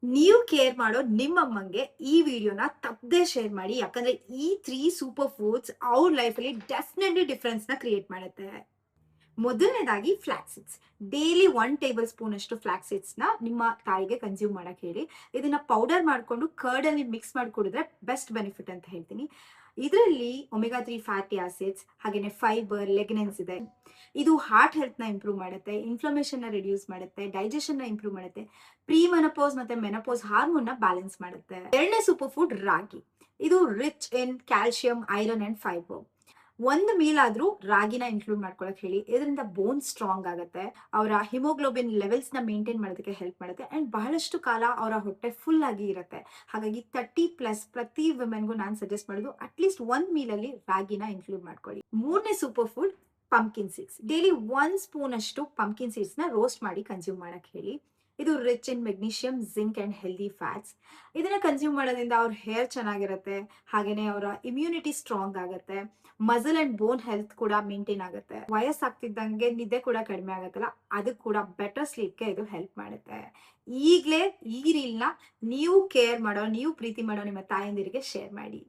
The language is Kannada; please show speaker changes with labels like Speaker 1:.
Speaker 1: ನೀವು ಕೇರ್ ಮಾಡೋ ನಿಮ್ಮಮ್ಮಂಗೆ ಈ ವಿಡಿಯೋನ ತಪ್ಪದೆ ಶೇರ್ ಮಾಡಿ. ಯಾಕಂದ್ರೆ ಈ 3 ಸೂಪರ್ ಫುಡ್ಸ್ ಅವ್ರ ಲೈಫಲ್ಲಿ ಡೆಫಿನೆಟ್ಲಿ ಡಿಫರೆನ್ಸ್ ನ ಕ್ರಿಯೇಟ್ ಮಾಡುತ್ತೆ. ಮೊದಲನೇದಾಗಿ flax seeds. Daily 1 table spoon ಅಷ್ಟು ಫ್ಲಾಕ್ಸ್ ಸೀಡ್ಸ್ ನ ನಿಮ್ಮ ತಾಯಿಗೆ ಕನ್ಸ್ಯೂಮ್ ಮಾಡಕ್ ಹೇಳಿ. ಇದನ್ನ ಪೌಡರ್ ಮಾಡ್ಕೊಂಡು ಕರ್ಡ್ ಅಲ್ಲಿ ಮಿಕ್ಸ್ ಮಾಡಿ ಕುಡಿದ್ರೆ ಬೆಸ್ಟ್ ಬೆನಿಫಿಟ್ ಅಂತ ಹೇಳ್ತೀನಿ. ಇದರಲ್ಲಿ ಒಮೆಗಾ 3 ಫ್ಯಾಟಿ ಆಸಿಡ್ಸ್ ಹಾಗೇನೆ ಫೈಬರ್ ಲೆಗ್ನೆನ್ಸ್ ಇದೆ. ಇದು ಹಾರ್ಟ್ ಹೆಲ್ತ್ ನ ಇಂಪ್ರೂವ್ ಮಾಡುತ್ತೆ, ಇನ್ಫ್ಲಮೇಷನ್ ನ ರಿಡ್ಯೂಸ್ ಮಾಡುತ್ತೆ, ಡೈಜೆಷನ್ ನ ಇಂಪ್ರೂವ್ ಮಾಡುತ್ತೆ, ಪ್ರೀ ಮೆನಪೋಸ್ ಮತ್ತೆ ಮೆನಪೋಸ್ ಹಾರ್ಮೋನ್ ನ ಬ್ಯಾಲೆನ್ಸ್ ಮಾಡುತ್ತೆ. ಎರಡನೇ ಸೂಪರ್ ಫುಡ್ ರಾಗಿ. ಇದು rich in calcium, iron and fibre. ಒಂದು ಮೀಲ್ ಆದ್ರೂ ರಾಗಿನ ಇನ್ಕ್ಲೂಡ್ ಮಾಡ್ಕೊಳಕ್ ಹೇಳಿ. ಇದರಿಂದ ಬೋನ್ ಸ್ಟ್ರಾಂಗ್ ಆಗುತ್ತೆ, ಅವರ ಹಿಮೋಗ್ಲೋಬಿನ್ ಲೆವೆಲ್ಸ್ ನ ಮೇಂಟೈನ್ ಮಾಡೋದಕ್ಕೆ ಹೆಲ್ಪ್ ಮಾಡುತ್ತೆ ಅಂಡ್ ಬಹಳಷ್ಟು ಕಾಲ ಅವರ ಹೊಟ್ಟೆ ಫುಲ್ ಆಗಿ ಇರುತ್ತೆ. ಹಾಗಾಗಿ 30+ ಪ್ರತಿ ವಿಮೆನ್ಗೂ ನಾನು ಸಜೆಸ್ಟ್ ಮಾಡೋದು ಅಟ್ಲೀಸ್ಟ್ ಒಂದ್ ಮೀಲ್ ಅಲ್ಲಿ ರಾಗಿನ ಇನ್ಕ್ಲೂಡ್ ಮಾಡ್ಕೊಳ್ಳಿ. ಮೂರನೇ super food pumpkin seeds. Daily 1 spoon ಅಷ್ಟು ಪಂಪ್ಕಿನ್ ಸೀಡ್ಸ್ ನ ರೋಸ್ಟ್ ಮಾಡಿ ಕನ್ಸ್ಯೂಮ್ ಮಾಡಕ್ ಹೇಳಿ. ಇದು rich in magnesium, zinc and healthy fats. ಇದನ್ನ ಕನ್ಸ್ಯೂಮ್ ಮಾಡೋದ್ರಿಂದ ಅವ್ರ ಹೇರ್ ಚೆನ್ನಾಗಿರುತ್ತೆ, ಹಾಗೇನೆ ಅವರ ಇಮ್ಯುನಿಟಿ ಸ್ಟ್ರಾಂಗ್ ಆಗುತ್ತೆ, ಮಸಲ್ ಅಂಡ್ ಬೋನ್ ಹೆಲ್ತ್ ಕೂಡ ಮೇಂಟೈನ್ ಆಗುತ್ತೆ. ವಯಸ್ಸಾಗ್ತಿದ್ದಂಗೆ ನಿದ್ದೆ ಕೂಡ ಕಡಿಮೆ ಆಗುತ್ತಲ್ಲ, ಅದಕ್ಕೆ ಕೂಡ ಬೆಟರ್ ಸ್ಲೀಪ್ಗೆ ಇದು ಹೆಲ್ಪ್ ಮಾಡುತ್ತೆ. ಈಗಲೇ ಈ ರೀಲ್ನ ನೀವು ಕೇರ್ ಮಾಡೋ, ನೀವು ಪ್ರೀತಿ ಮಾಡೋ ನಿಮ್ಮ ತಾಯಂದಿರಿಗೆ ಶೇರ್ ಮಾಡಿ.